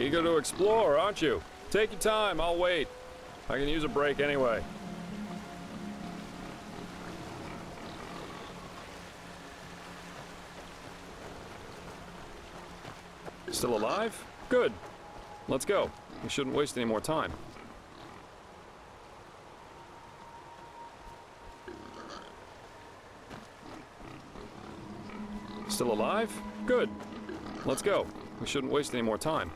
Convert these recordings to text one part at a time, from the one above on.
Eager to explore, aren't you? Take your time, I'll wait. I can use a break anyway. Still alive? Good. Let's go. We shouldn't waste any more time. Still alive? Good. Let's go. We shouldn't waste any more time.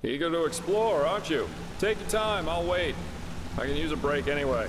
Eager to explore, aren't you? Take your time, I'll wait. I can use a break anyway.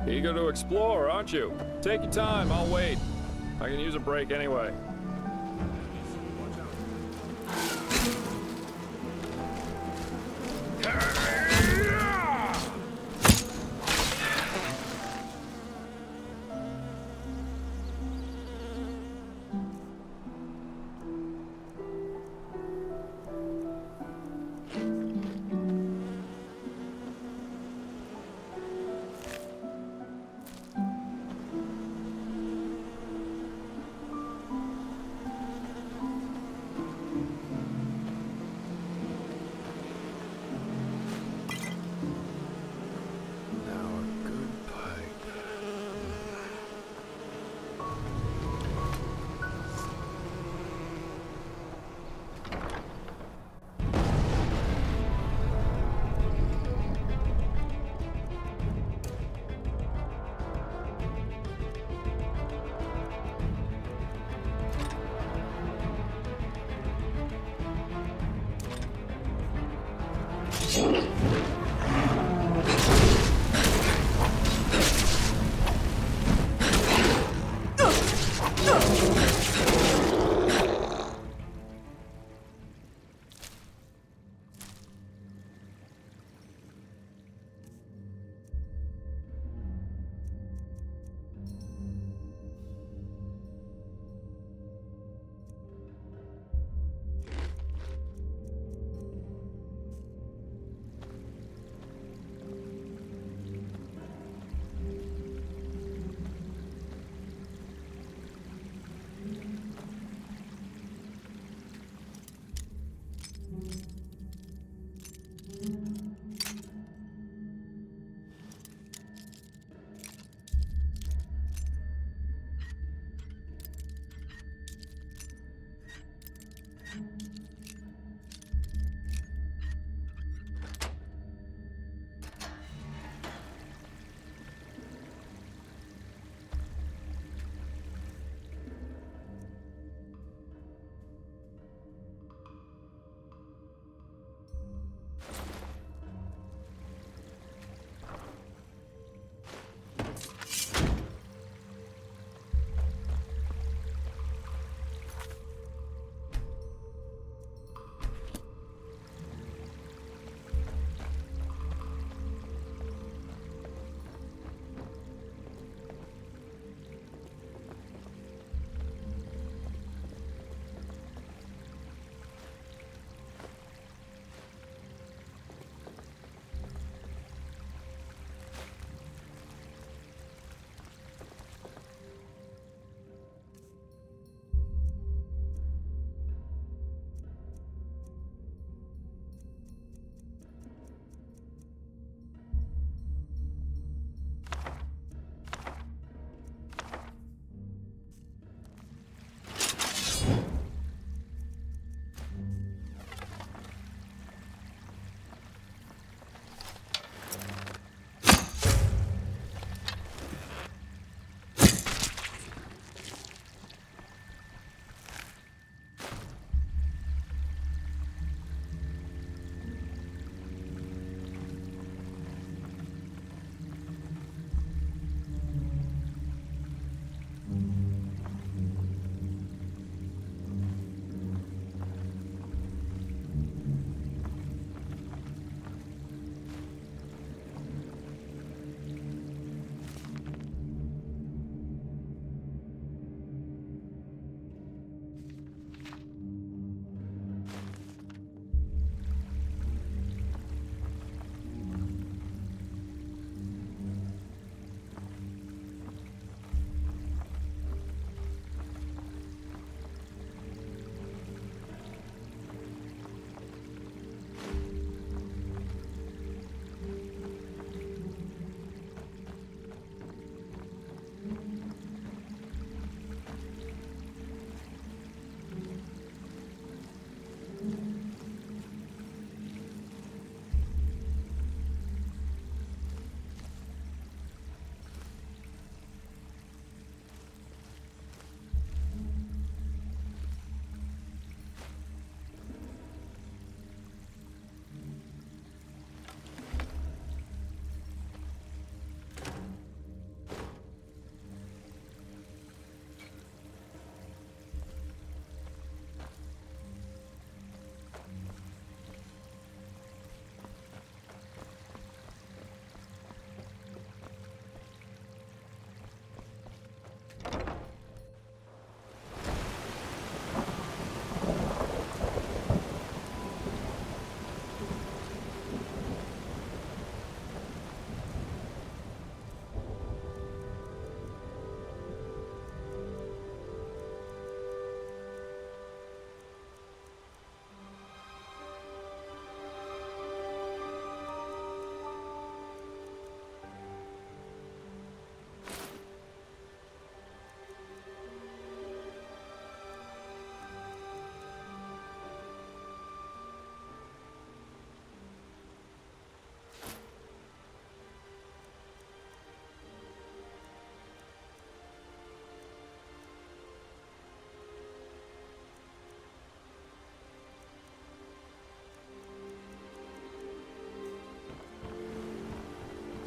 Eager to explore, aren't you? Take your time, I'll wait. I can use a break anyway.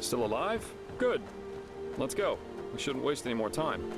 Still alive? Good. Let's go. We shouldn't waste any more time.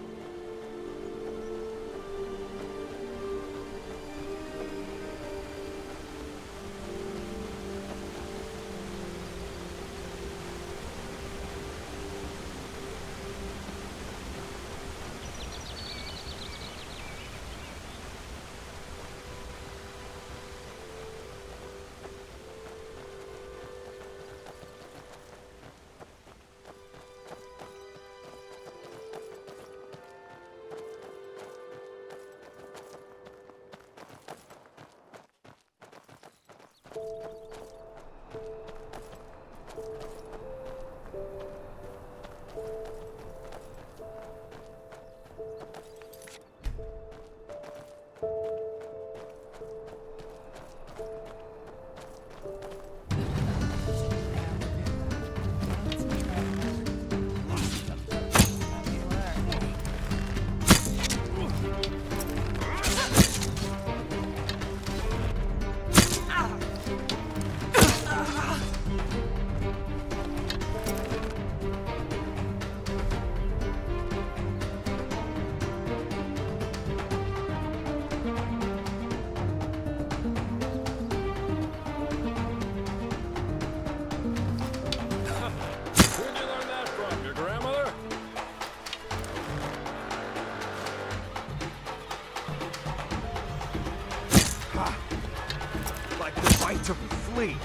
To flee.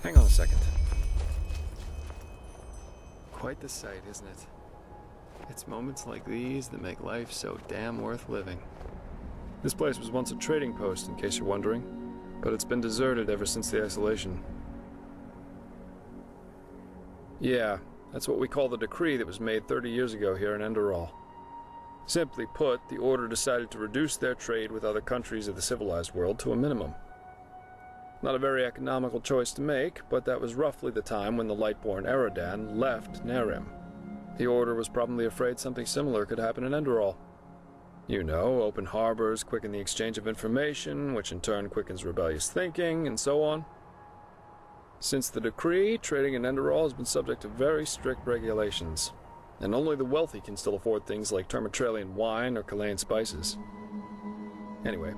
Hang on a second. Quite the sight, isn't it? It's moments like these that make life so damn worth living. This place was once a trading post, in case you're wondering, but it's been deserted ever since the isolation. Yeah, that's what we call the decree that was made 30 years ago here in Enderal. Simply put, the Order decided to reduce their trade with other countries of the civilized world to a minimum. Not a very economical choice to make, but that was roughly the time when the Lightborn Eradan left Nerim. The Order was probably afraid something similar could happen in Enderal. You know, open harbors quicken the exchange of information, which in turn quickens rebellious thinking, and so on. Since the decree, trading in Enderal has been subject to very strict regulations, and only the wealthy can still afford things like Termitralian wine or Kalayan spices. Anyway,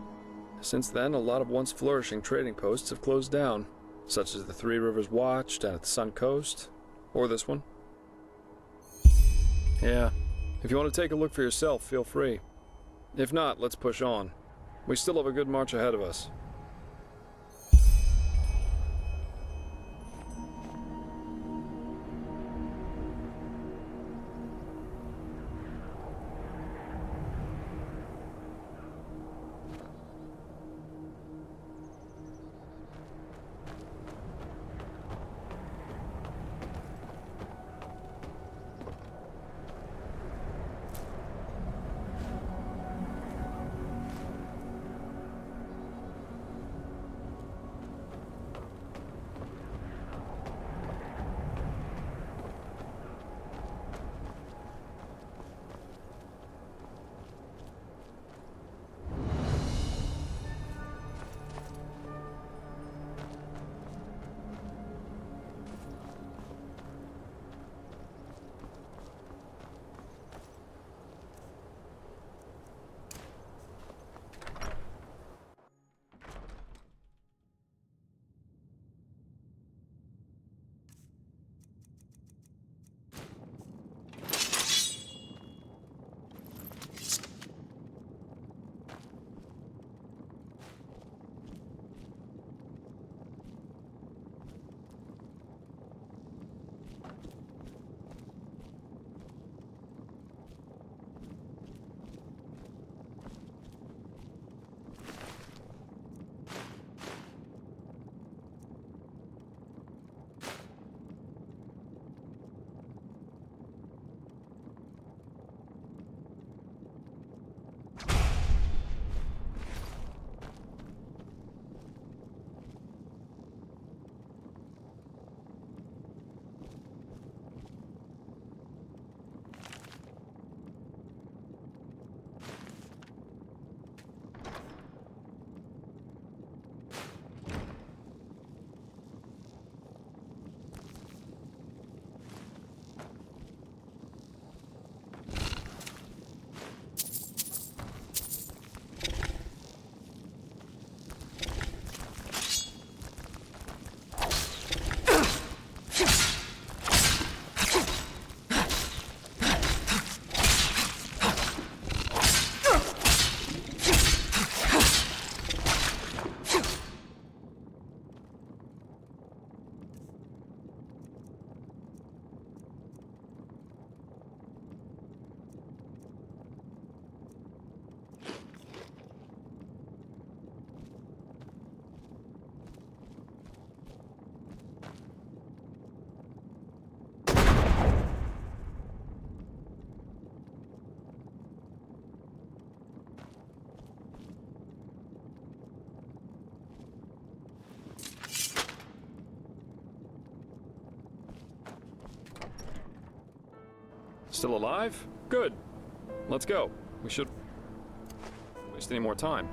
since then, a lot of once flourishing trading posts have closed down, such as the Three Rivers Watch down at the Sun Coast, or this one. Yeah, if you want to take a look for yourself, feel free. If not, let's push on. We still have a good march ahead of us. Still alive? Good. Let's go. We should waste any more time.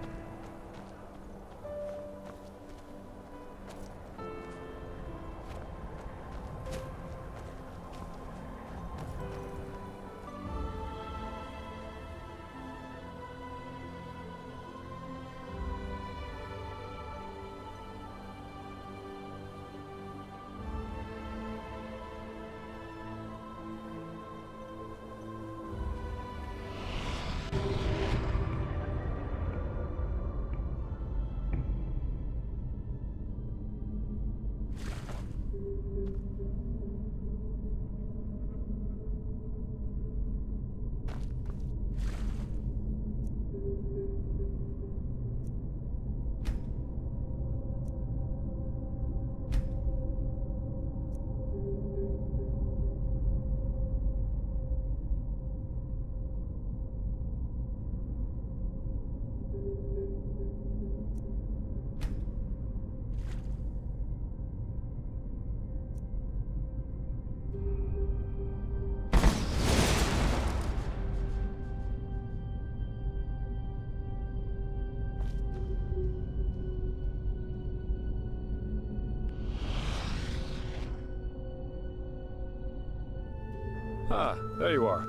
Ah, there you are.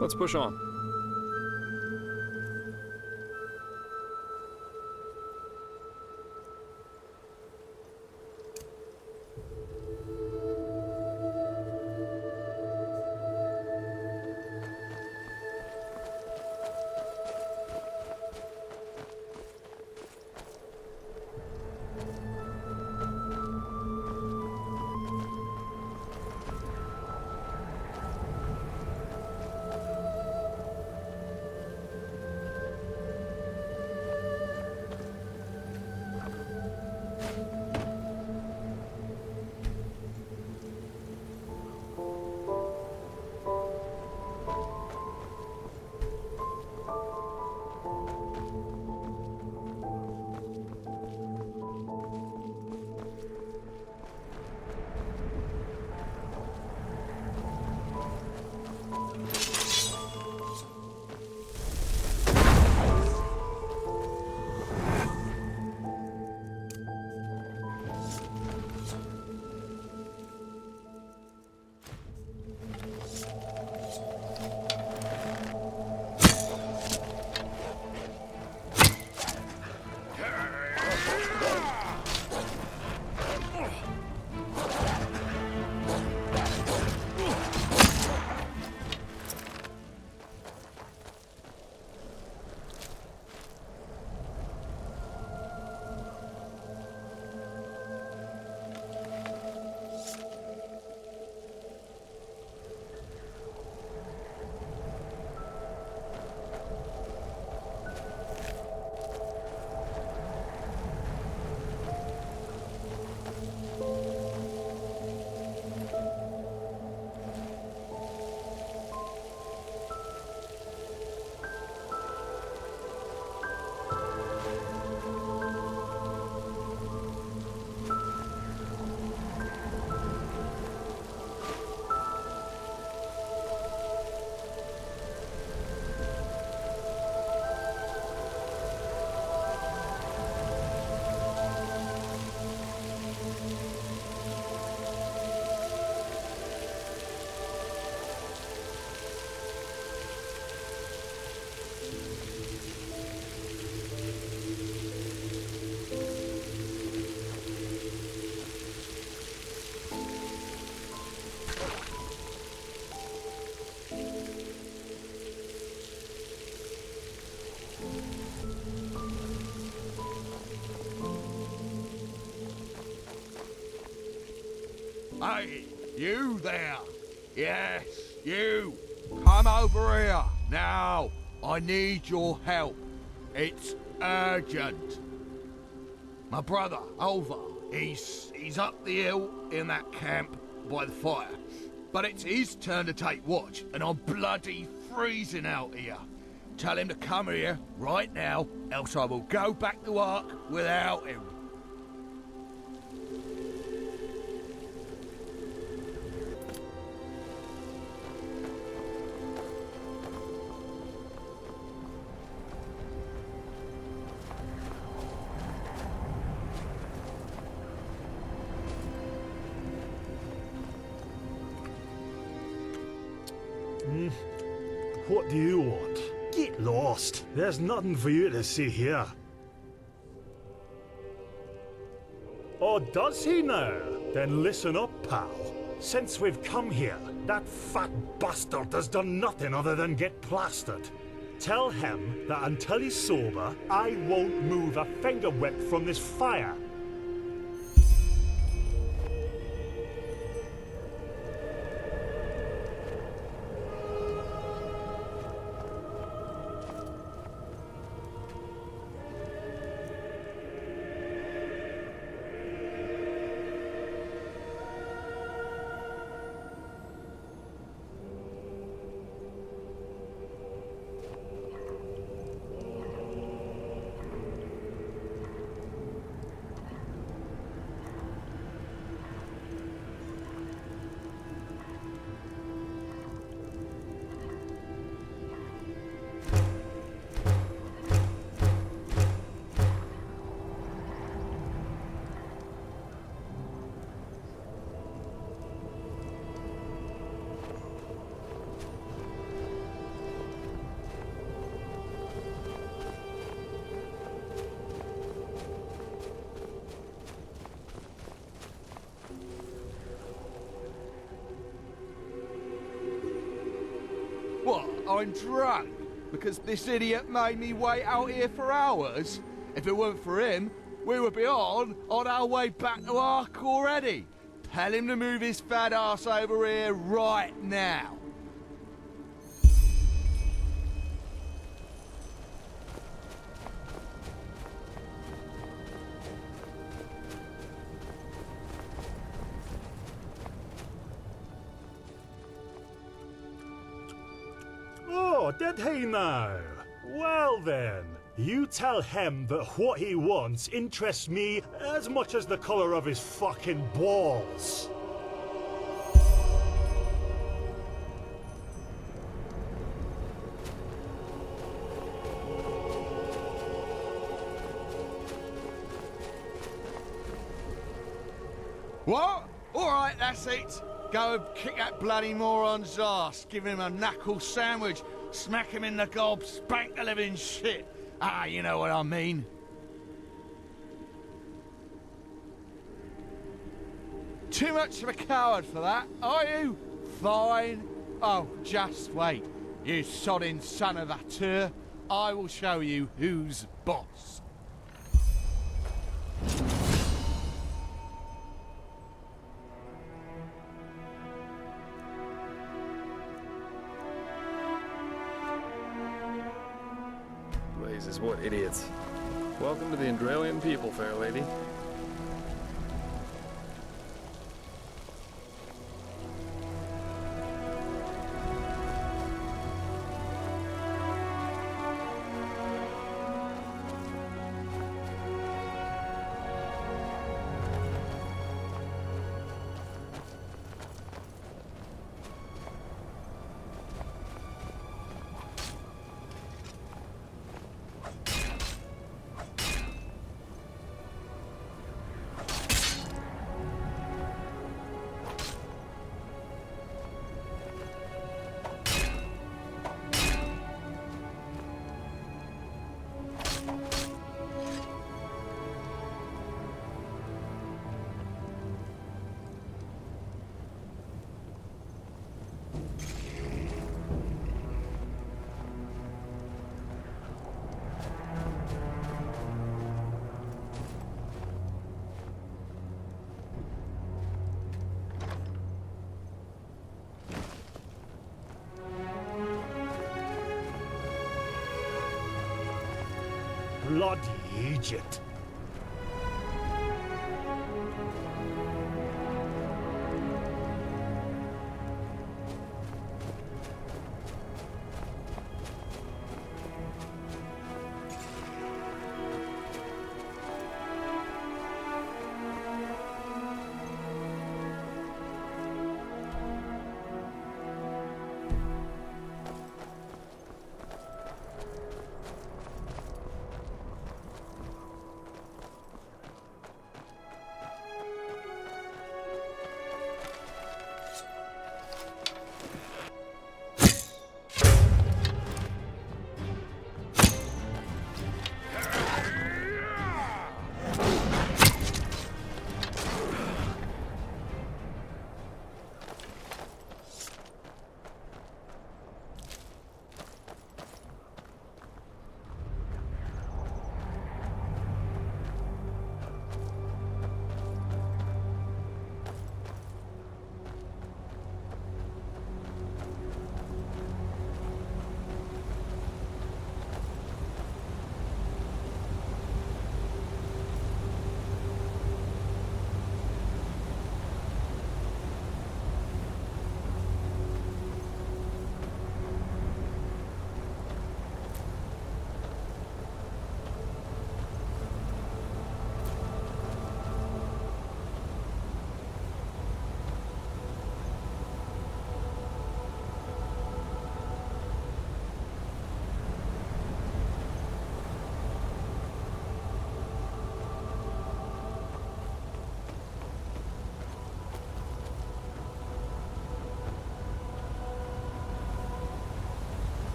Let's push on. Hey, you there. Yes, you. Come over here, now. I need your help. It's urgent. My brother, Olva, he's up the hill in that camp by the fire. But it's his turn to take watch, and I'm bloody freezing out here. Tell him to come here right now, else I will go back to Ark without him. What do you want? Get lost. There's nothing for you to see here. Oh, does he now? Then listen up, pal. Since we've come here, that fat bastard has done nothing other than get plastered. Tell him that until he's sober, I won't move a finger whip from this fire. I'm drunk because this idiot made me wait out here for hours? If it weren't for him, we would be on our way back to Ark already. Tell him to move his fat ass over here right now. Oh, did he now? Well then, you tell him that what he wants interests me as much as the colour of his fucking balls. What? Alright, that's it. Go and kick that bloody moron's ass. Give him a knuckle sandwich. Smack him in the gob. Spank the living shit. Ah, you know what I mean. Too much of a coward for that, are you? Fine. Oh, just wait. You sodding son of a tur. I will show you who's boss. Blazes, what idiots. Welcome to the Enderalian people, fair lady. Bloody Egypt.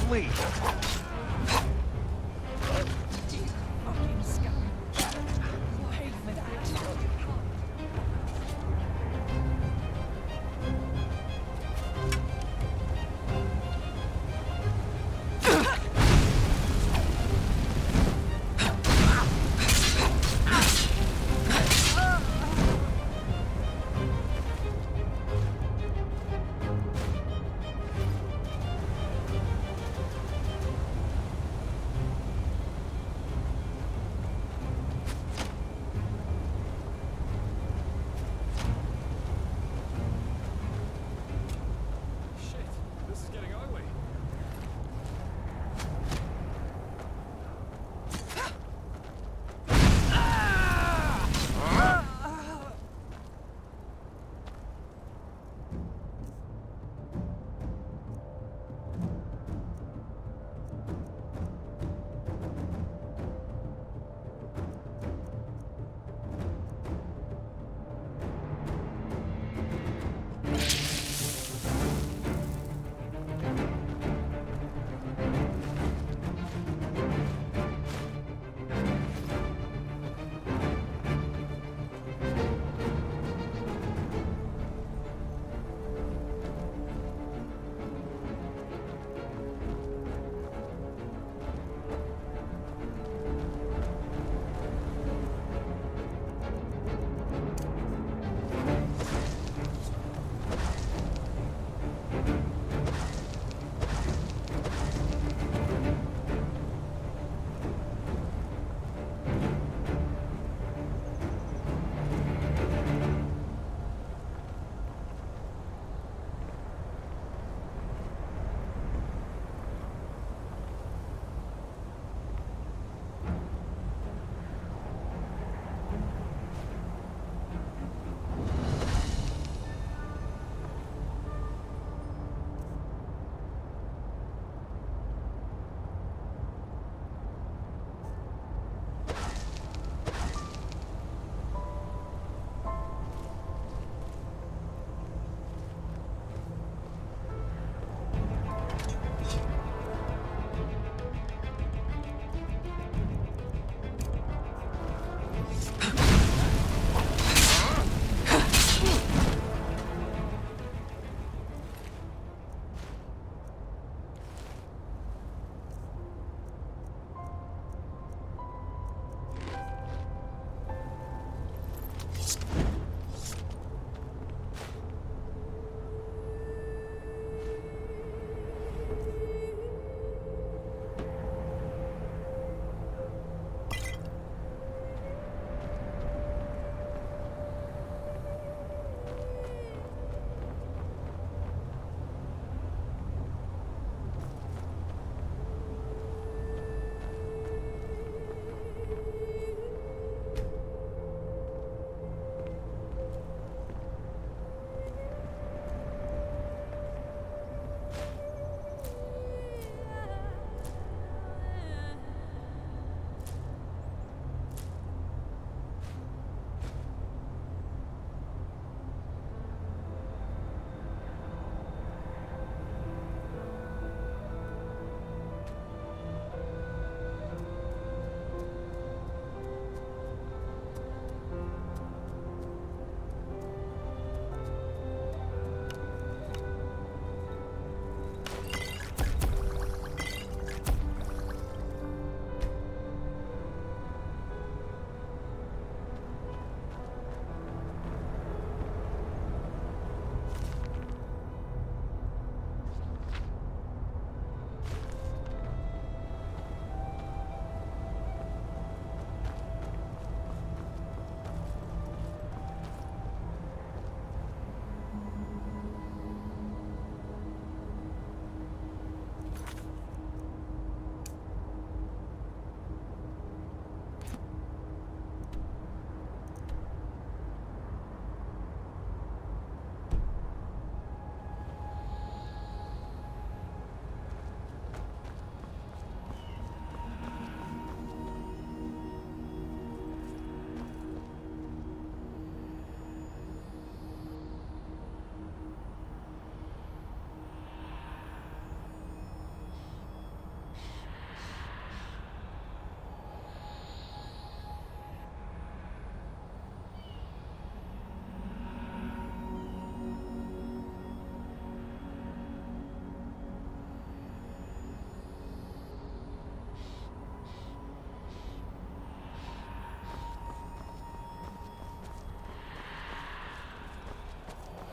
flee.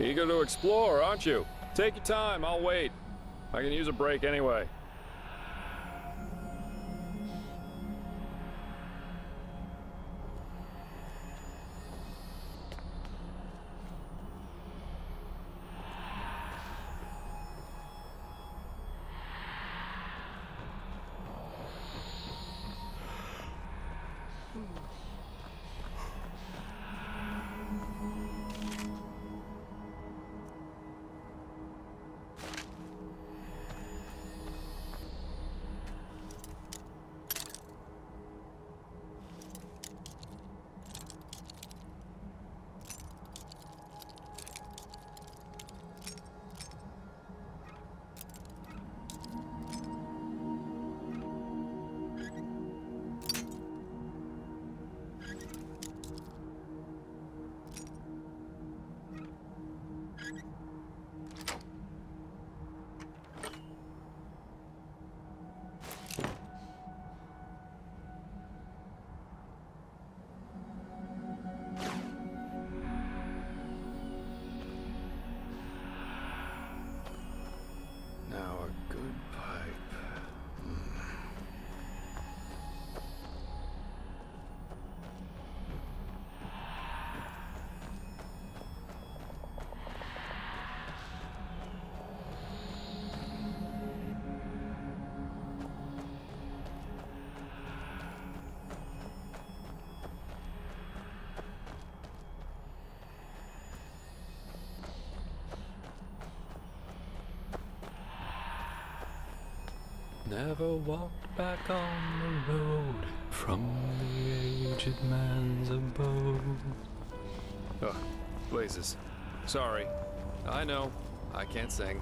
Eager to explore, aren't you? Take your time, I'll wait. I can use a break anyway. Now a good pipe. Never walked back on the road from the aged man's abode. Ugh, blazes. Sorry. I know. I can't sing.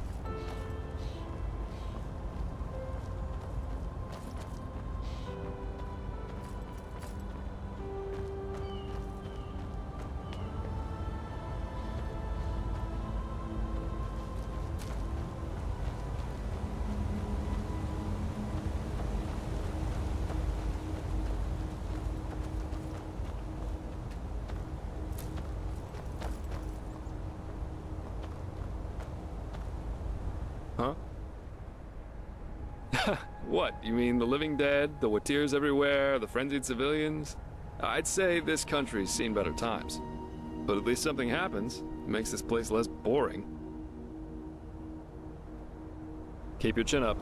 Huh? What? You mean the living dead, the Watirs everywhere, the frenzied civilians? I'd say this country's seen better times. But at least something happens. It makes this place less boring. Keep your chin up.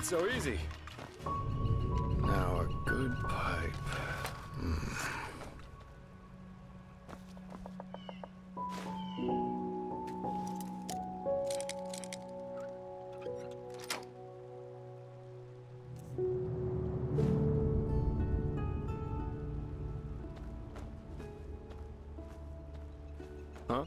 it so easy. Now a good pipe. Huh?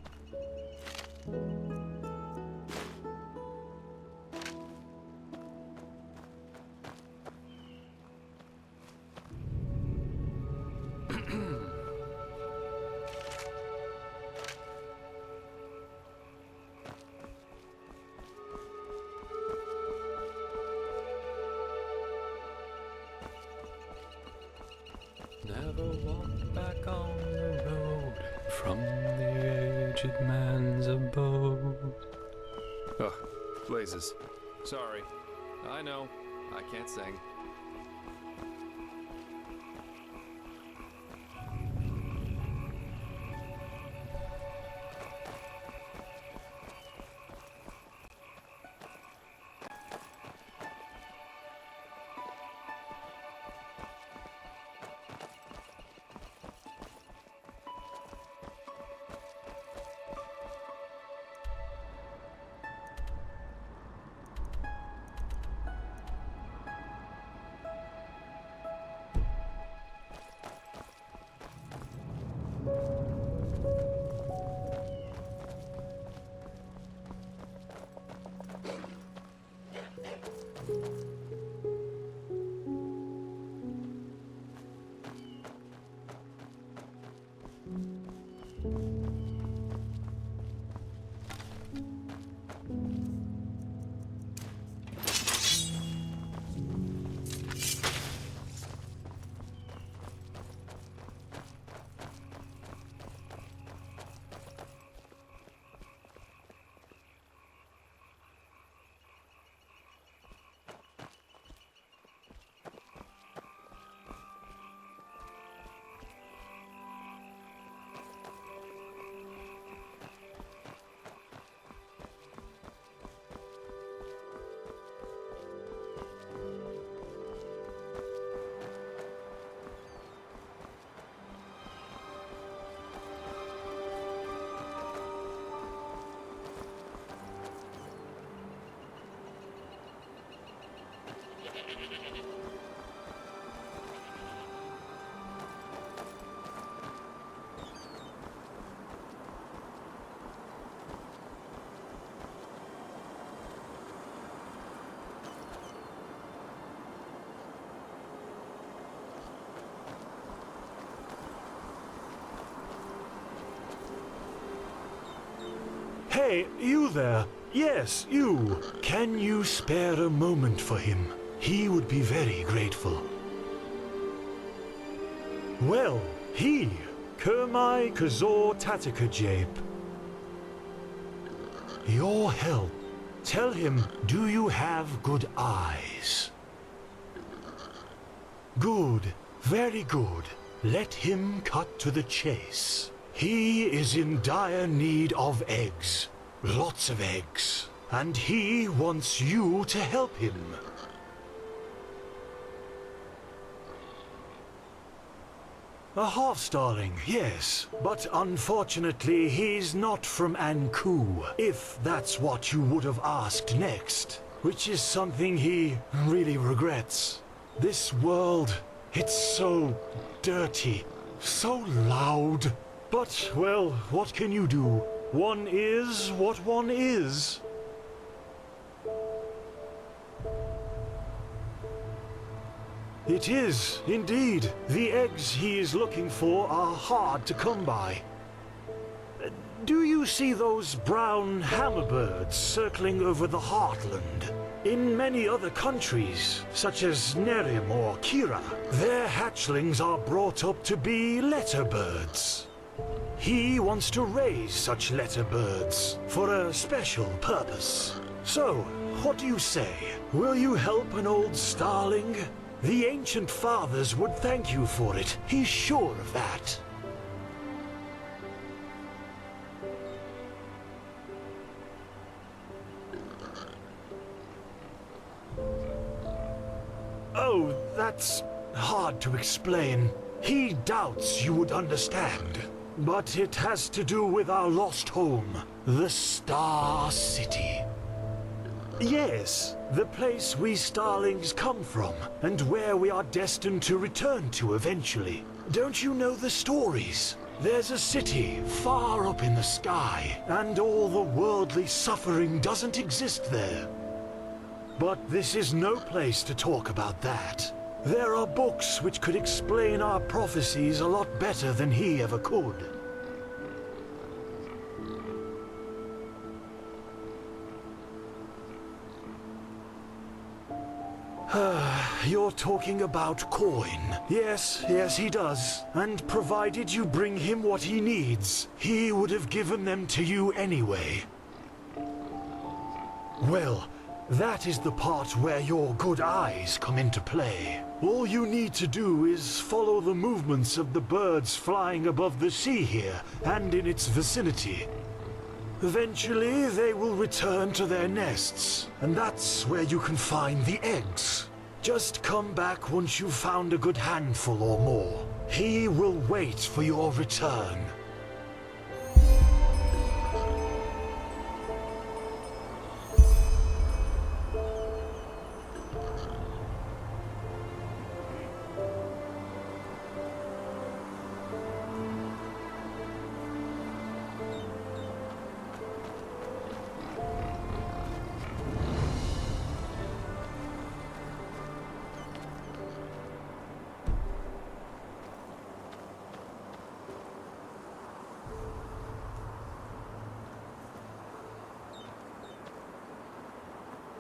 Never walk back on the road from the aged man's abode. Ugh, blazes. Sorry. I know. I can't sing. Hey, you there. Yes, you. Can you spare a moment for him? He would be very grateful. Well, he. Kermai Kazor Tatakajape. Your help. Tell him, do you have good eyes? Good. Very good. Let him cut to the chase. He is in dire need of eggs. Lots of eggs. And he wants you to help him. A half-starling, yes. But unfortunately, he's not from Anku, if that's what you would have asked next. Which is something he really regrets. This world, it's so dirty, so loud. But, well, what can you do? One is what one is. It is, indeed. The eggs he is looking for are hard to come by. Do you see those brown hammerbirds circling over the heartland? In many other countries, such as Nerim or Kira, their hatchlings are brought up to be letterbirds. He wants to raise such letterbirds for a special purpose. So, what do you say? Will you help an old starling? The ancient fathers would thank you for it. He's sure of that. That's hard to explain. He doubts you would understand. But it has to do with our lost home, the Star City. Yes, the place we Starlings come from, and where we are destined to return to eventually. Don't you know the stories? There's a city far up in the sky, and all the worldly suffering doesn't exist there. But this is no place to talk about that. There are books which could explain our prophecies a lot better than he ever could. You're talking about coin. Yes, he does. And provided you bring him what he needs, he would have given them to you anyway. Well, that is the part where your good eyes come into play. All you need to do is follow the movements of the birds flying above the sea here and in its vicinity. Eventually, they will return to their nests, and that's where you can find the eggs. Just come back once you've found a good handful or more. He will wait for your return.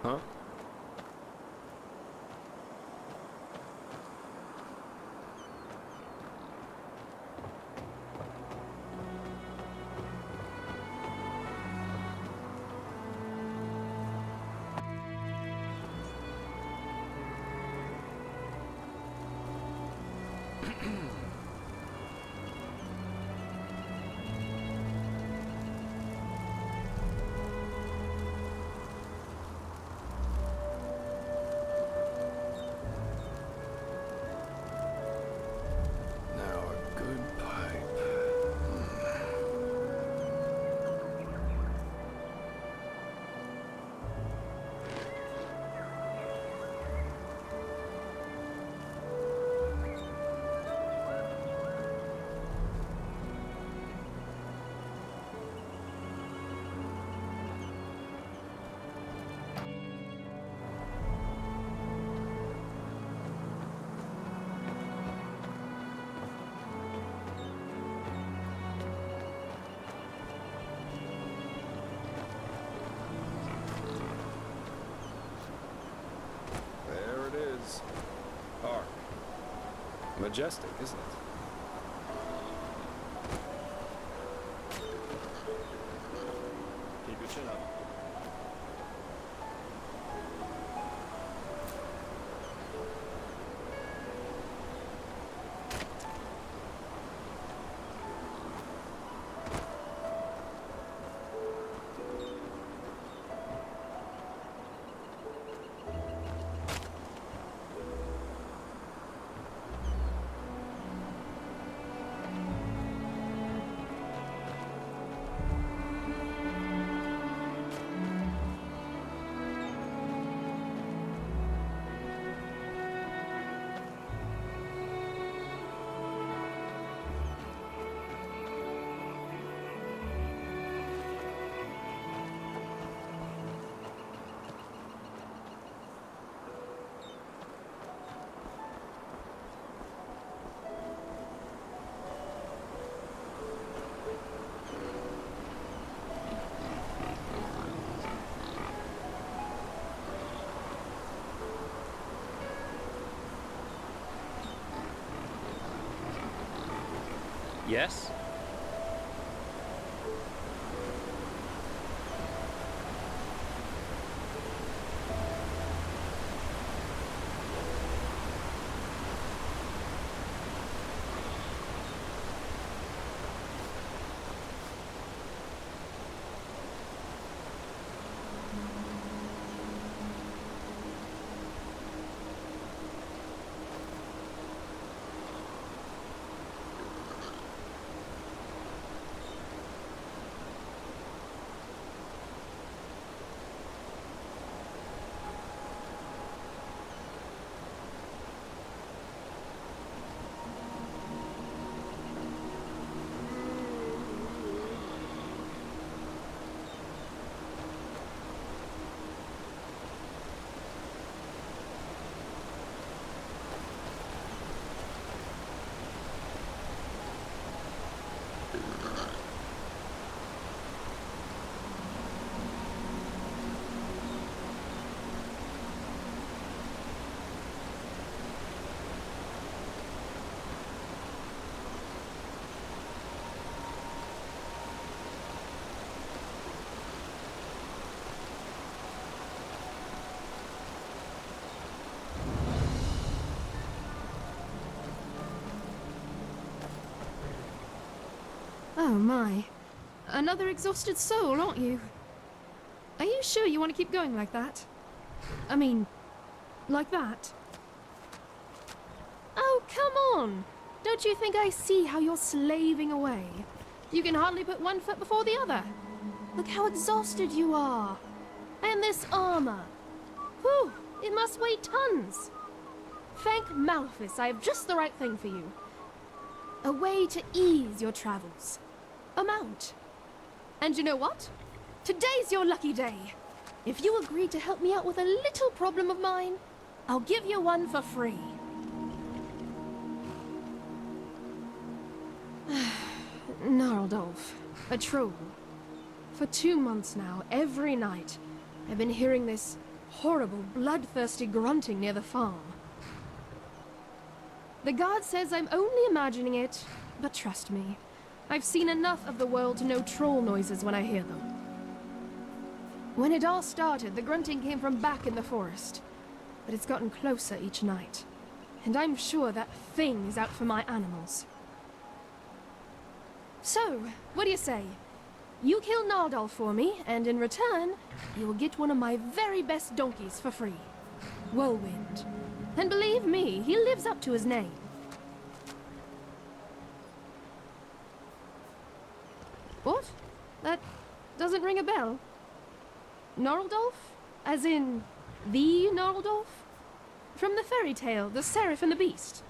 Huh? Park. Majestic, isn't it? Keep your chin up. Yes? Oh my. Another exhausted soul, aren't you? Are you sure you want to keep going like that? I mean, like that? Oh, come on! Don't you think I see how you're slaving away? You can hardly put one foot before the other. Look how exhausted you are. And this armor. Whew, it must weigh tons. Thank Malphus, I have just the right thing for you. A way to ease your travels. A mount. And you know what? Today's your lucky day. If you agree to help me out with a little problem of mine, I'll give you one for free. Gnarldolf, a troll. For 2 months now, every night, I've been hearing this horrible, bloodthirsty grunting near the farm. The guard says I'm only imagining it, but trust me, I've seen enough of the world to know troll noises when I hear them. When it all started, the grunting came from back in the forest, but it's gotten closer each night, and I'm sure that thing is out for my animals. So, what do you say? You kill Gnarldolf for me, and in return, you will get one of my very best donkeys for free. Whirlwind. And believe me, he lives up to his name. What? That doesn't ring a bell. Gnarldolf? As in, the Gnarldolf? From the fairy tale, the Seraph and the Beast.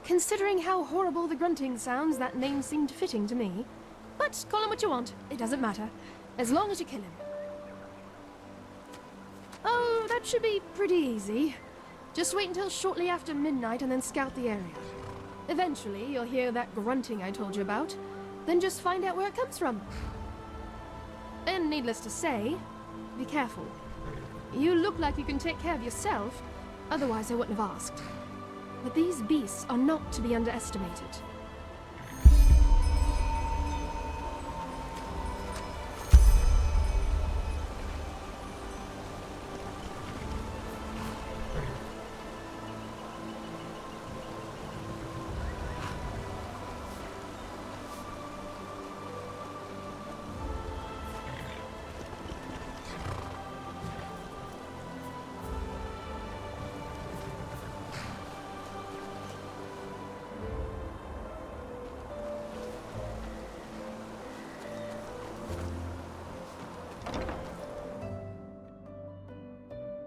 Considering how horrible the grunting sounds, that name seemed fitting to me. But call him what you want, it doesn't matter, as long as you kill him. Oh, that should be pretty easy. Just wait until shortly after midnight and then scout the area. Eventually, you'll hear that grunting I told you about, then just find out where it comes from. And needless to say, be careful. You look like you can take care of yourself, otherwise I wouldn't have asked. But these beasts are not to be underestimated.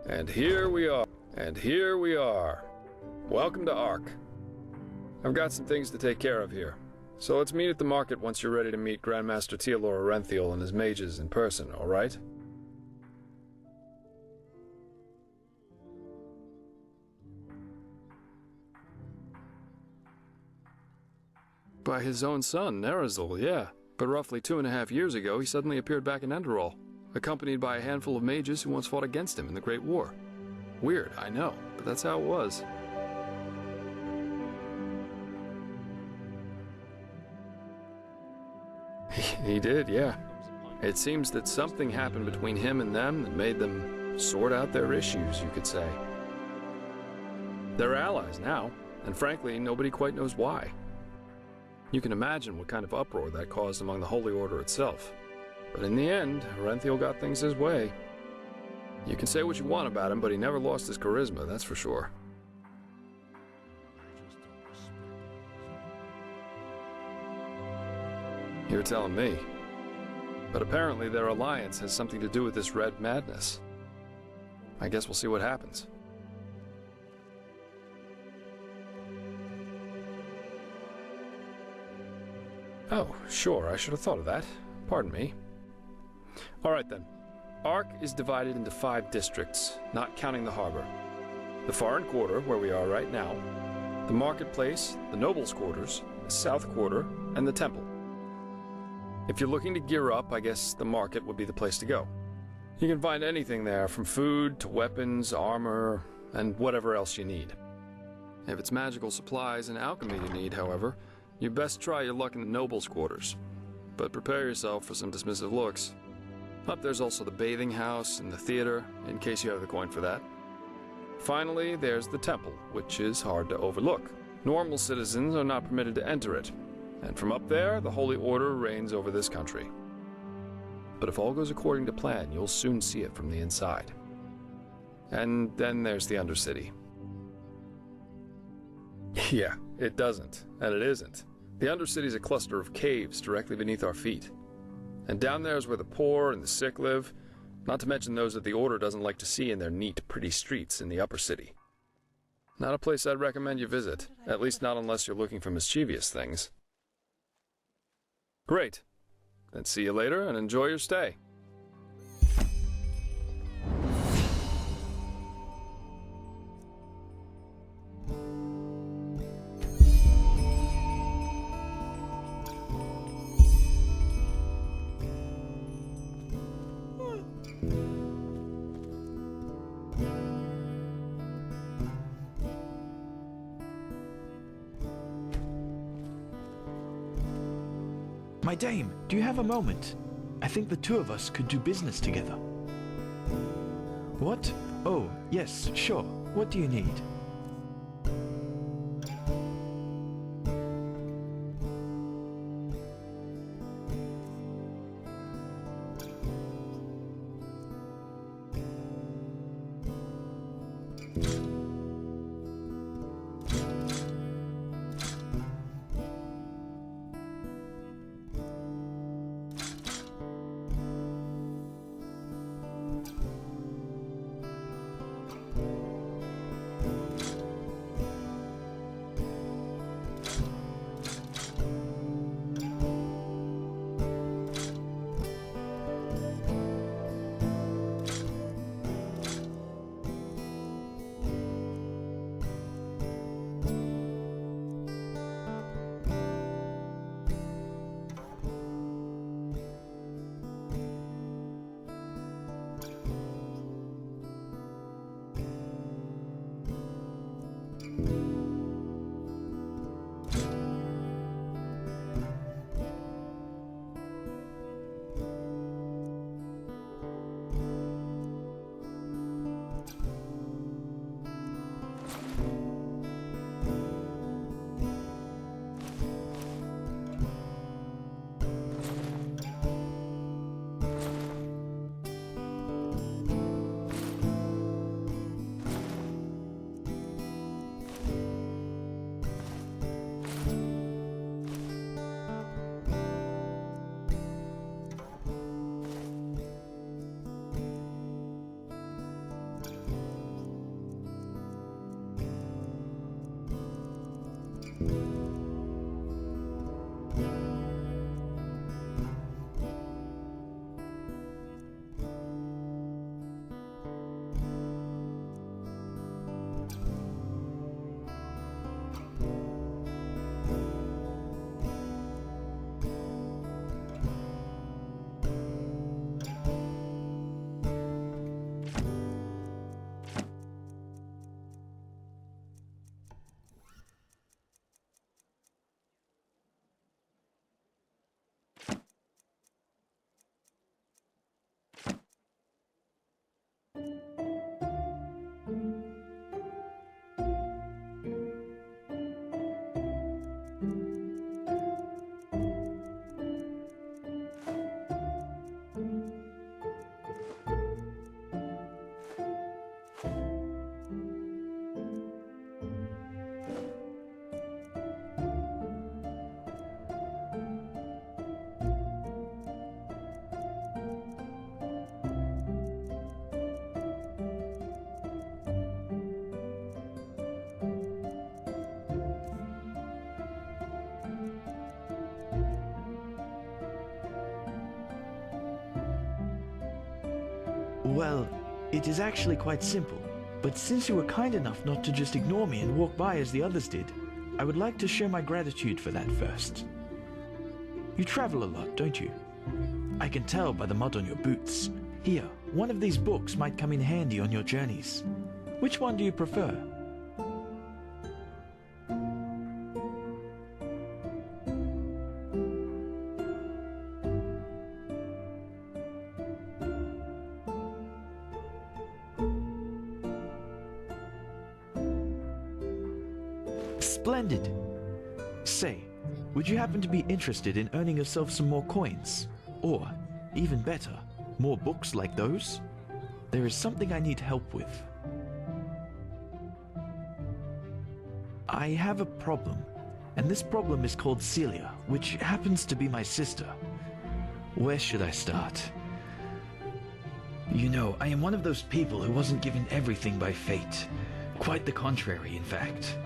And here we are. And here we are. Welcome to Ark. I've got some things to take care of here. So let's meet at the market once you're ready to meet Grandmaster Tealor Arenthiel and his mages in person, alright? By his own son, Nerazil, yeah. But roughly 2.5 years ago, he suddenly appeared back in Enderal, accompanied by a handful of mages who once fought against him in the Great War. Weird, I know, but that's how it was. He did, yeah. It seems that something happened between him and them that made them sort out their issues, you could say. They're allies now, and frankly, nobody quite knows why. You can imagine what kind of uproar that caused among the Holy Order itself. But in the end, Arenthiel got things his way. You can say what you want about him, but he never lost his charisma, that's for sure. You're telling me. But apparently their alliance has something to do with this red madness. I guess we'll see what happens. Oh, sure, I should have thought of that. Pardon me. Alright then. Ark is divided into 5 districts, not counting the harbor. The Foreign Quarter, where we are right now, the Marketplace, the Nobles' Quarters, the South Quarter, and the Temple. If you're looking to gear up, I guess the market would be the place to go. You can find anything there, from food to weapons, armor, and whatever else you need. If it's magical supplies and alchemy you need, however, you best try your luck in the Nobles' Quarters. But prepare yourself for some dismissive looks. Up there's also the bathing house and the theater, in case you have the coin for that. Finally, there's the temple, which is hard to overlook. Normal citizens are not permitted to enter it, And from up there, the Holy Order reigns over this country. But if all goes according to plan, you'll soon see it from the inside. And then there's the Undercity. Yeah, it doesn't, and it isn't. The Undercity's a cluster of caves directly beneath our feet. And down there is where the poor and the sick live, not to mention those that the Order doesn't like to see in their neat, pretty streets in the upper city. Not a place I'd recommend you visit, at least not unless you're looking for mischievous things. Great. Then see you later and enjoy your stay. My dame, do you have a moment? I think the two of us could do business together. What? Oh, yes, sure. What do you need? Well, it is actually quite simple. But since you were kind enough not to just ignore me and walk by as the others did, I would like to show my gratitude for that first. You travel a lot, don't you? I can tell by the mud on your boots. Here, one of these books might come in handy on your journeys. Which one do you prefer? Splendid. Say, Would you happen to be interested in earning yourself some more coins? Or, even better, more books like those? There is something I need help with. I have a problem, and this problem is called Celia, which happens to be my sister. Where should I start? You know, I am one of those people who wasn't given everything by fate. Quite the contrary, in fact.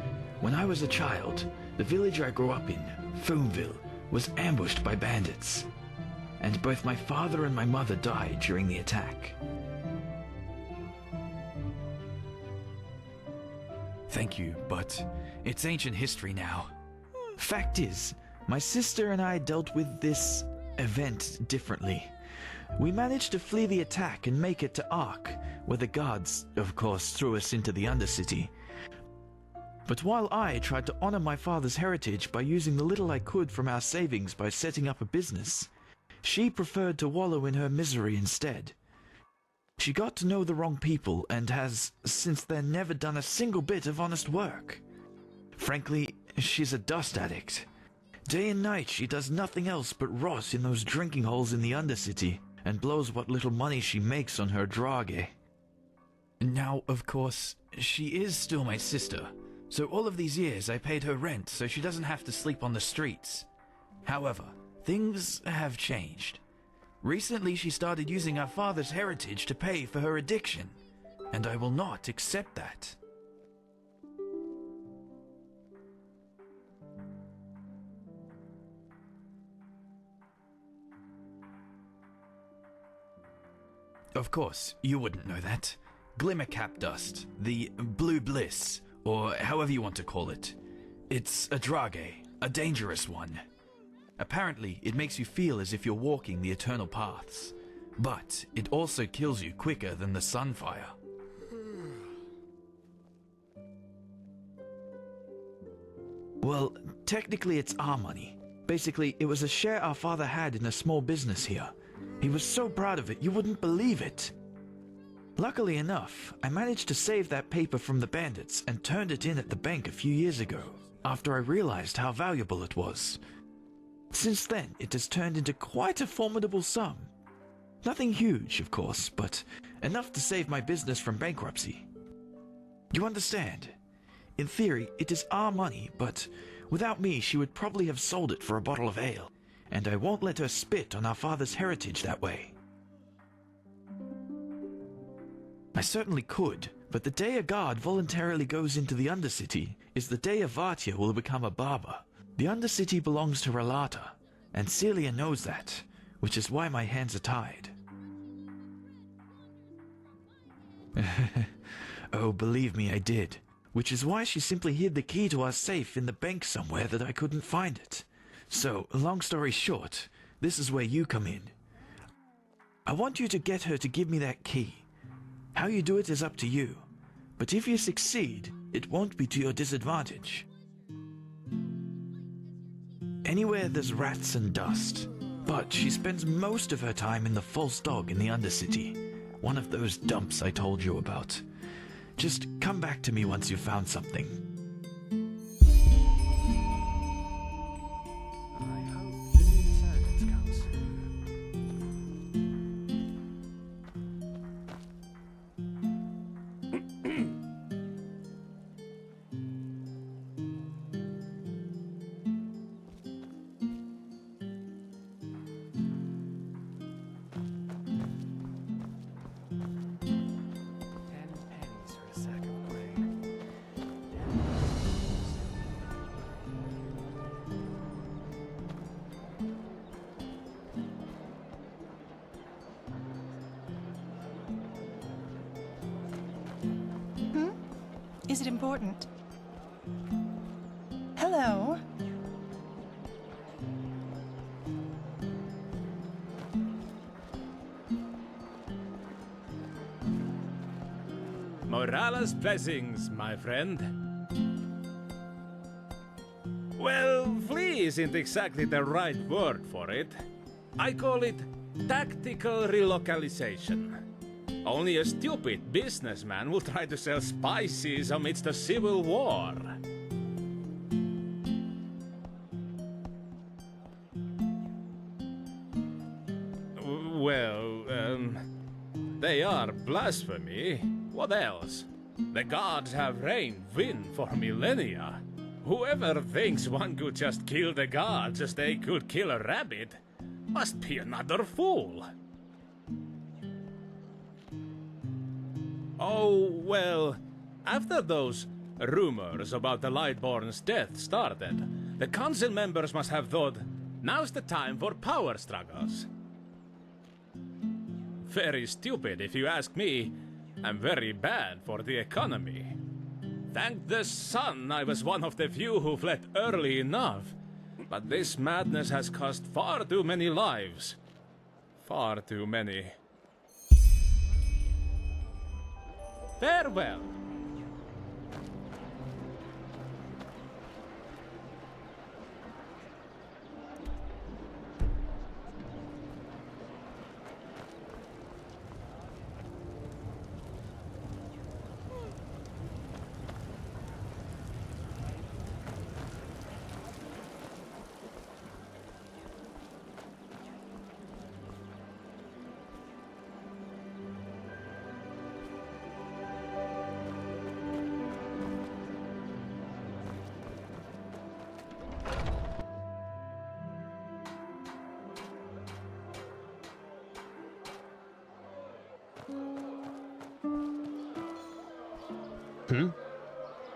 When I was a child, the village I grew up in, Foomville, was ambushed by bandits. And both my father and my mother died during the attack. Thank you, but it's ancient history now. Fact is, my sister and I dealt with this event differently. We managed to flee the attack and make it to Ark, where the guards, of course, threw us into the Undercity. But while I tried to honor my father's heritage by using the little I could from our savings by setting up a business, she preferred to wallow in her misery instead. She got to know the wrong people and has, since then, never done a single bit of honest work. Frankly, she's a dust addict. Day and night she does nothing else but rot in those drinking holes in the Undercity and blows what little money she makes on her drage. Now, of course, she is still my sister, so all of these years I paid her rent so she doesn't have to sleep on the streets. However, things have changed. Recently she started using our father's heritage to pay for her addiction, and I will not accept that. Of course, you wouldn't know that. Glimmercap dust, the blue bliss, or however you want to call it. It's a drage, a dangerous one. Apparently, it makes you feel as if you're walking the eternal paths. But it also kills you quicker than the sunfire. Well, technically it's our money. Basically, it was a share our father had in a small business here. He was so proud of it, you wouldn't believe it. Luckily enough, I managed to save that paper from the bandits and turned it in at the bank a few years ago, after I realized how valuable it was. Since then, it has turned into quite a formidable sum. Nothing huge, of course, but enough to save my business from bankruptcy. You understand? In theory, it is our money, but without me, she would probably have sold it for a bottle of ale, and I won't let her spit on our father's heritage that way. I certainly could, but the day a guard voluntarily goes into the Undercity is the day a Vartia will become a barber. The Undercity belongs to Relata, and Celia knows that, which is why my hands are tied. Oh, believe me, I did. Which is why she simply hid the key to our safe in the bank somewhere that I couldn't find it. So, long story short, this is where you come in. I want you to get her to give me that key. How you do it is up to you, but if you succeed, it won't be to your disadvantage. Anywhere there's rats and dust, but she spends most of her time in the False Dog in the Undercity, one of those dumps I told you about. Just come back to me once you've found something. I hope the servants come soon. Is it important? Hello? Morala's blessings, my friend. Well, flee isn't exactly the right word for it. I call it tactical relocalization. Only a stupid businessman will try to sell spices amidst a civil war. well, they are blasphemy. What else? The gods have reigned win for millennia. Whoever thinks one could just kill the gods as they could kill a rabbit must be another fool. Oh, well, after those rumors about the Lightborn's death started, the council members must have thought, now's the time for power struggles. Very stupid, if you ask me, and very bad for the economy. Thank the sun I was one of the few who fled early enough, but this madness has cost far too many lives. Far too many. Farewell.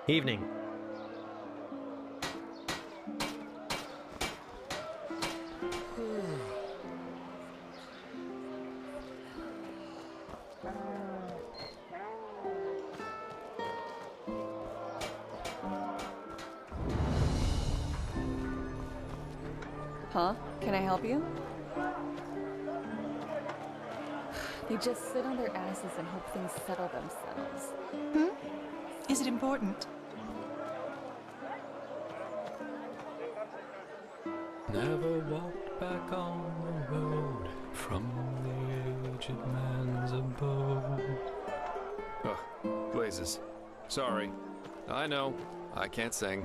Evening. Huh? Can I help you? They just sit on their asses and hope things settle themselves. Is it important? Never walked back on the road from the aged man's abode. Ugh, blazes. Sorry. I know. I can't sing.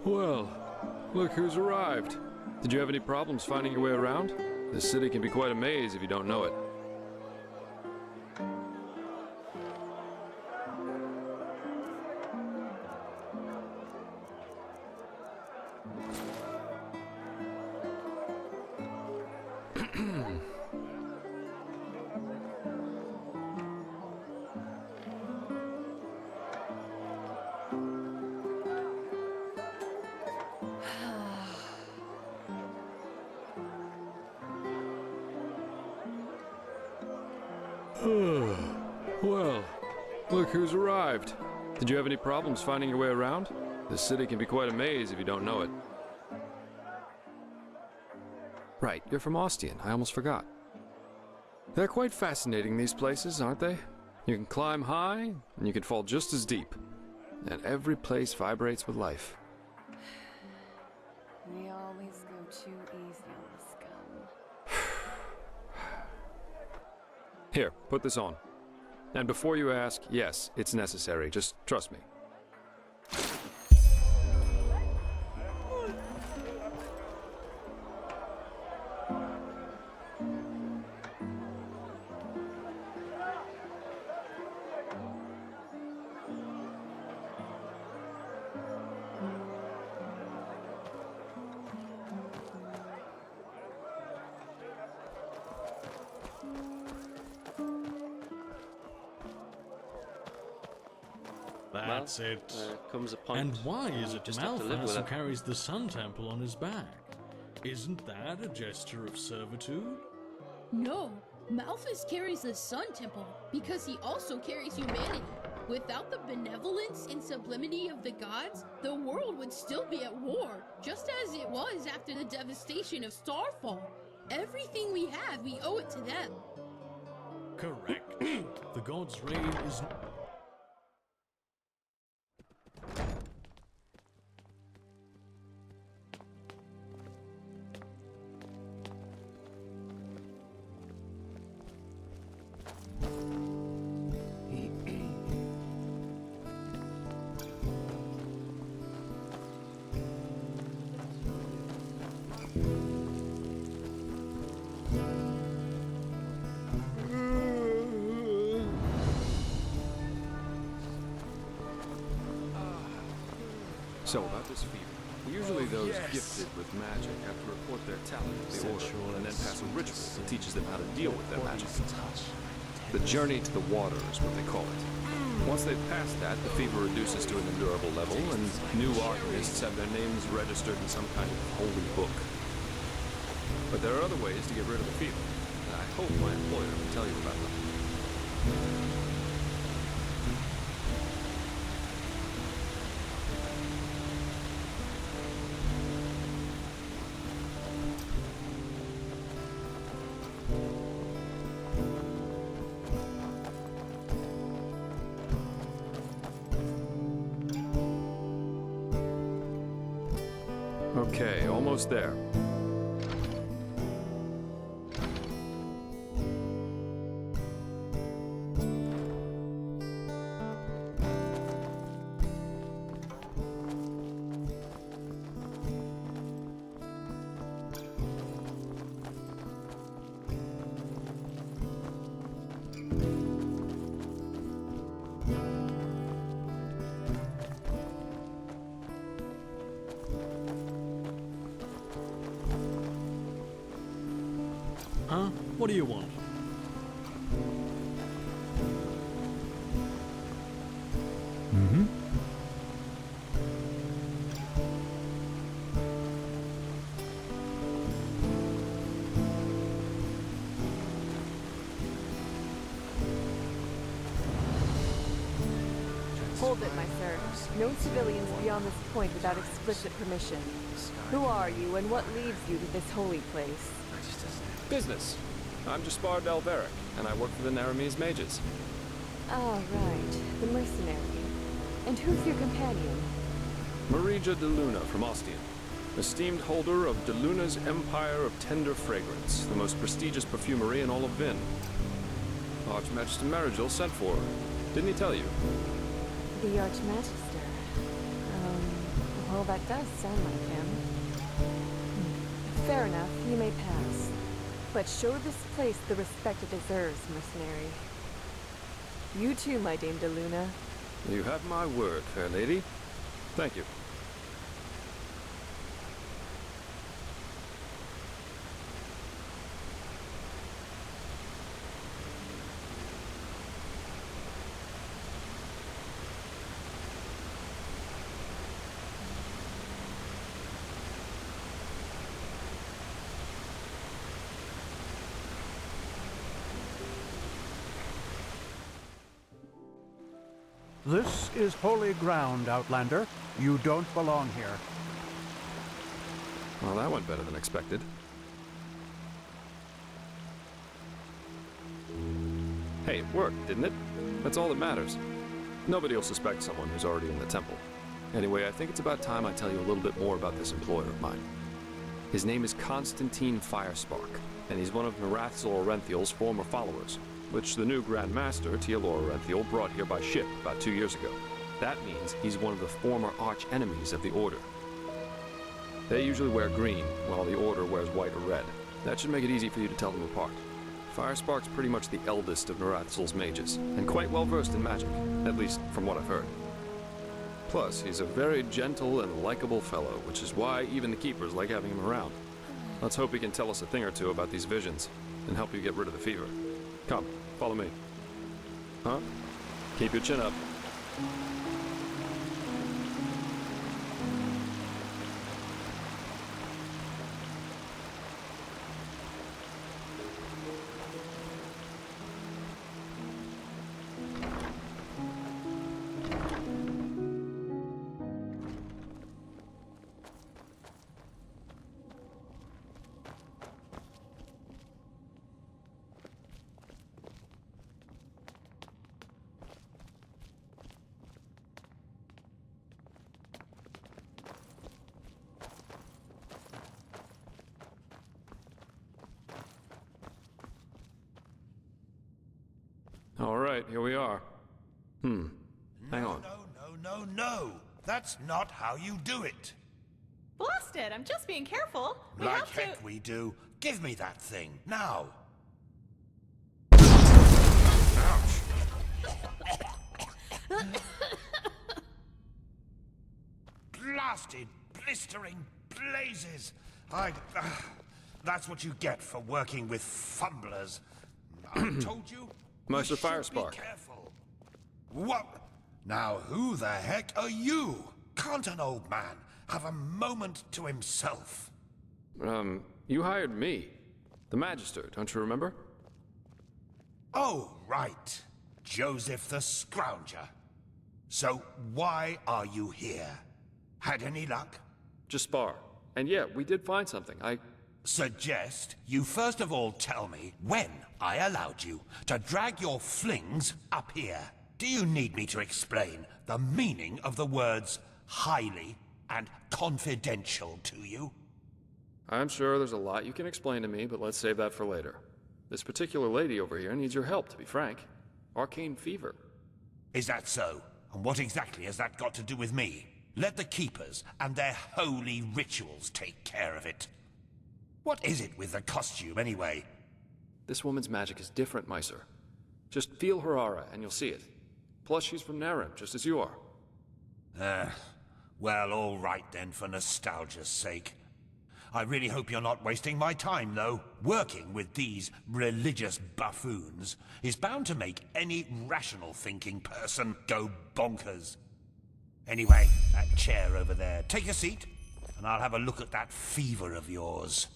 Well, look who's arrived. Did you have any problems finding your way around? This city can be quite a maze if you don't know it. Well, look who's arrived. Did you have any problems finding your way around? This city can be quite a maze if you don't know it. Right, you're from Ostian. I almost forgot. They're quite fascinating, these places, aren't they? You can climb high, and you can fall just as deep. And every place vibrates with life. We always go too easy on the scum. Here, put this on. And before you ask, yes, it's necessary. Just trust me. That's it. Comes a point. And why is it just have to live Malphas with who it. carries the Sun Temple on his back? Isn't that a gesture of servitude? No, Malphas carries the Sun Temple because he also carries humanity. Without the benevolence and sublimity of the gods, the world would still be at war, just as it was after the devastation of Starfall. Everything we have, we owe it to them. Correct. The god's reign is... So about this fever. Usually those gifted with magic have to report their talent to the Order and then pass a ritual that teaches them how to deal with their magic. The journey to the water is what they call it. Once they've passed that, the fever reduces to an endurable level, and new alchemists have their names registered in some kind of holy book. But there are other ways to get rid of the fever, and I hope my employer will tell you about them. Okay, almost there. Huh? What do you want? Mm-hmm. Hold it, my sir. No civilians beyond this point without explicit permission. Who are you, and what leads you to this holy place? Business. I'm Jespar Dal'Varek, and I work for the Naramese mages. Ah, right. The mercenary. And who's your companion? Marija de Luna from Ostian, esteemed holder of de Luna's Empire of Tender Fragrance, the most prestigious perfumery in all of Vin. Archmagister Marigil sent for her. Didn't he tell you? The Archmagister. Well, that does sound like him. Fair enough, you may pass. But show this place the respect it deserves, mercenary. You too, my Dame de Luna. You have my word, fair lady. Thank you. This is holy ground, Outlander. You don't belong here. Well, that went better than expected. Hey, it worked, didn't it? That's all that matters. Nobody will suspect someone who's already in the temple. Anyway, I think it's about time I tell you a little bit more about this employer of mine. His name is Constantine Firespark, and he's one of Narathzor Orenthiel's former followers, which the new Grand Master, Tealor Orenthiel, brought here by ship about 2 years ago. That means he's one of the former arch-enemies of the Order. They usually wear green, while the Order wears white or red. That should make it easy for you to tell them apart. Firespark's pretty much the eldest of Narathzor's mages, and quite well versed in magic, at least from what I've heard. Plus, he's a very gentle and likable fellow, which is why even the Keepers like having him around. Let's hope he can tell us a thing or two about these visions, and help you get rid of the fever. Come, follow me. Huh? Keep your chin up. All right, here we are. Hang on. No. That's not how you do it. Blast it! I'm just being careful. We Like have to. heck we do. Give me that thing, now. Ouch. blasted, blistering blazes! That's what you get for working with fumblers. I told you. Meister you should Firespark. Be careful. What? Now, who the heck are you? Can't an old man have a moment to himself? You hired me. The Magister, don't you remember? Oh, right. Joseph the Scrounger. So, why are you here? Had any luck? Jespar. And yeah, we did find something. Suggest you first of all tell me when I allowed you to drag your flings up here. Do you need me to explain the meaning of the words highly and confidential to you? I'm sure there's a lot you can explain to me, but let's save that for later. This particular lady over here needs your help, to be frank. Arcane fever. Is that so? And what exactly has that got to do with me? Let the Keepers and their holy rituals take care of it. What is it with the costume, anyway? This woman's magic is different, Meister. Just feel her aura, and you'll see it. Plus, she's from Narim, just as you are. Well, all right then, for nostalgia's sake. I really hope you're not wasting my time, though. Working with these religious buffoons is bound to make any rational thinking person go bonkers. Anyway, that chair over there. Take a seat, and I'll have a look at that fever of yours.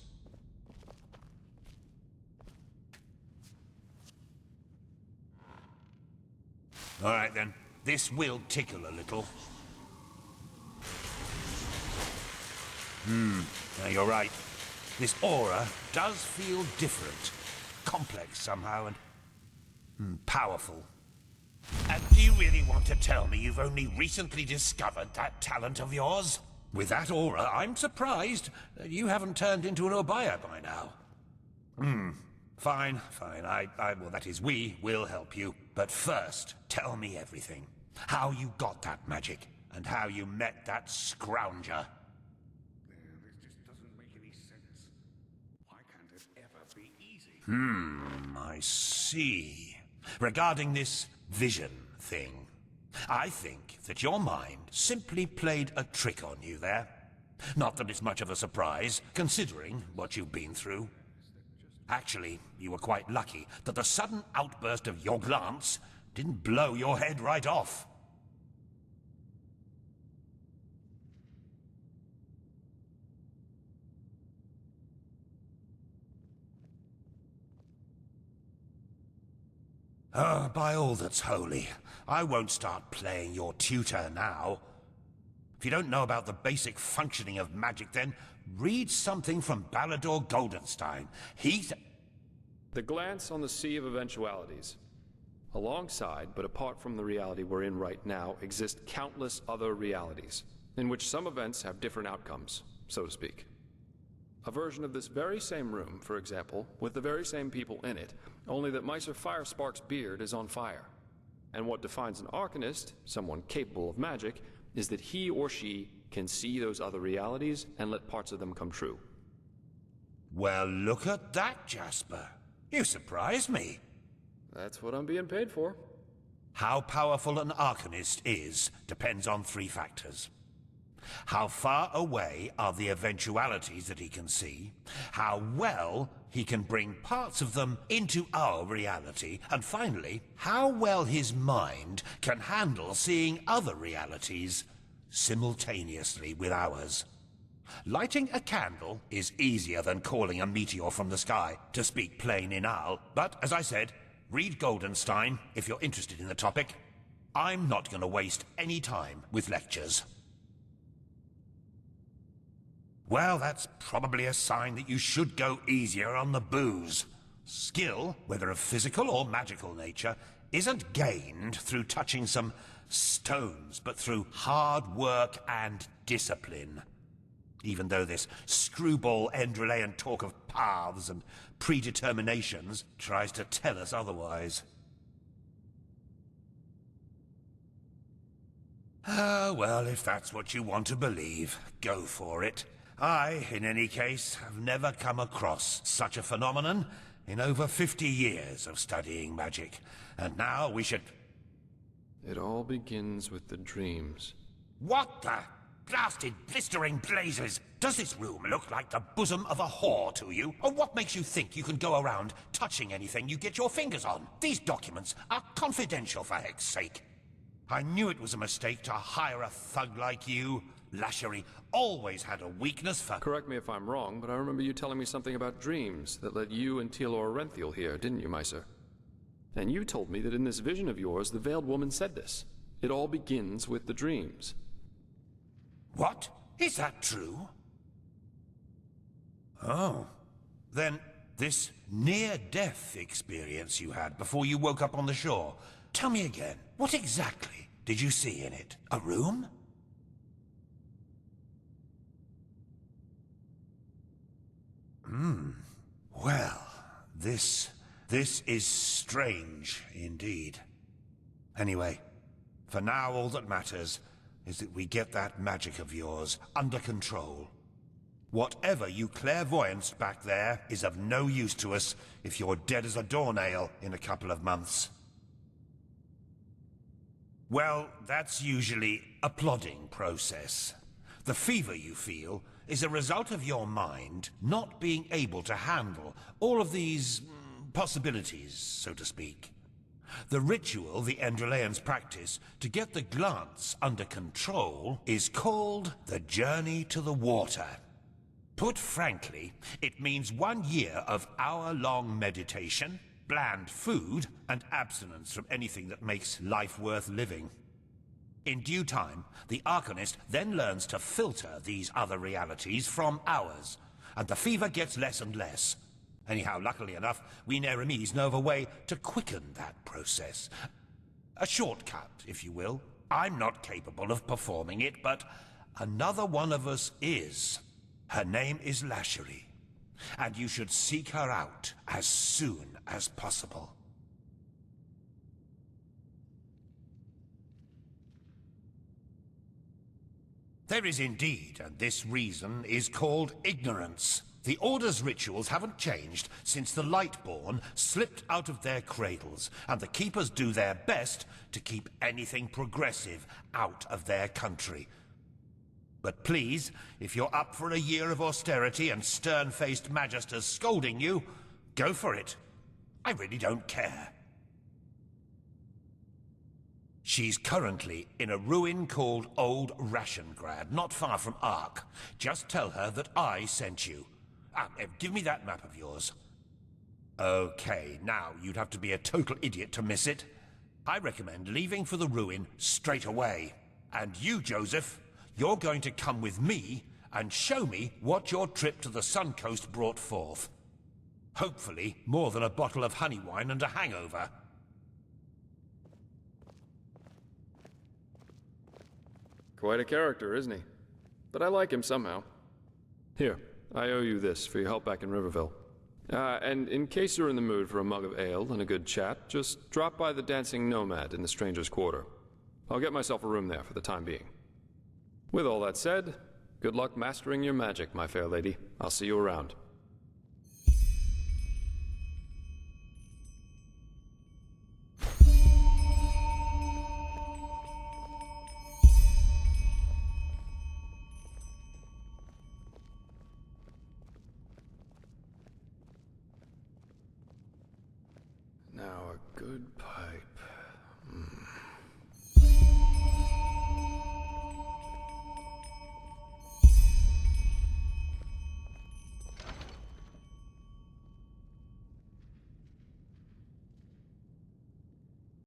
All right then, this will tickle a little. Now you're right. This aura does feel different. Complex somehow and powerful. And do you really want to tell me you've only recently discovered that talent of yours? With that aura, I'm surprised that you haven't turned into an Obaya by now. Fine. Well, that is, we will help you. But first, tell me everything. How you got that magic, and how you met that scrounger. I see. Regarding this vision thing, I think that your mind simply played a trick on you there. Not that it's much of a surprise, considering what you've been through. Actually, you were quite lucky that the sudden outburst of your glance didn't blow your head right off. By all that's holy, I won't start playing your tutor now. If you don't know about the basic functioning of magic, then read something from Balador Goldenstein. The glance on the Sea of Eventualities. Alongside, but apart from the reality we're in right now, exist countless other realities, in which some events have different outcomes, so to speak. A version of this very same room, for example, with the very same people in it, only that Meister Firespark's beard is on fire. And what defines an Arcanist, someone capable of magic, is that he or she can see those other realities and let parts of them come true. Well, look at that, Jespar. You surprised me. That's what I'm being paid for. How powerful an Arcanist is depends on 3 factors. How far away are the eventualities that he can see, how well he can bring parts of them into our reality, and finally, how well his mind can handle seeing other realities simultaneously with ours. Lighting a candle is easier than calling a meteor from the sky, to speak plain inal, but as I said, read Goldenstein if you're interested in the topic. I'm not going to waste any time with lectures. Well, that's probably a sign that you should go easier on the booze. Skill, whether of physical or magical nature, isn't gained through touching some stones, but through hard work and discipline. Even though this screwball Enderalian talk of paths and predeterminations tries to tell us otherwise. Well, if that's what you want to believe, go for it. I, in any case, have never come across such a phenomenon in over 50 years of studying magic. And now we should... It all begins with the dreams. What the... blasted, blistering blazes! Does this room look like the bosom of a whore to you? Or what makes you think you can go around touching anything you get your fingers on? These documents are confidential, for heck's sake. I knew it was a mistake to hire a thug like you. Lashery always had a weakness for— Correct me if I'm wrong, but I remember you telling me something about dreams that led you and Tealor Renthiel here, didn't you, my sir? And you told me that in this vision of yours, the Veiled Woman said this. It all begins with the dreams. What? Is that true? Oh. Then this near-death experience you had before you woke up on the shore. Tell me again, what exactly did you see in it? A room? Well, this is strange indeed. Anyway, for now all that matters is that we get that magic of yours under control. Whatever you clairvoyanced back there is of no use to us if you're dead as a doornail in a couple of months. Well, that's usually a plodding process. The fever you feel is a result of your mind not being able to handle all of these possibilities, so to speak. The ritual the Enderalians practice to get the glance under control is called the Journey to the Water. Put frankly, it means 1 year of hour-long meditation, bland food, and abstinence from anything that makes life worth living. In due time, the Arcanist then learns to filter these other realities from ours, and the fever gets less and less. Anyhow, luckily enough, we Neremes know of a way to quicken that process. A shortcut, if you will. I'm not capable of performing it, but another one of us is. Her name is Lashery, and you should seek her out as soon as possible. There is indeed, and this reason is called ignorance. The Order's rituals haven't changed since the Lightborn slipped out of their cradles, and the Keepers do their best to keep anything progressive out of their country. But please, if you're up for a year of austerity and stern-faced magisters scolding you, go for it. I really don't care. She's currently in a ruin called Old Rashengrad, not far from Ark. Just tell her that I sent you. Give me that map of yours. Okay, now you'd have to be a total idiot to miss it. I recommend leaving for the ruin straight away. And you, Joseph, you're going to come with me and show me what your trip to the Sun Coast brought forth. Hopefully, more than a bottle of honey wine and a hangover. Quite a character, isn't he? But I like him somehow. Here, I owe you this for your help back in Riverville. And in case you're in the mood for a mug of ale and a good chat, just drop by the Dancing Nomad in the Stranger's Quarter. I'll get myself a room there for the time being. With all that said, good luck mastering your magic, my fair lady. I'll see you around.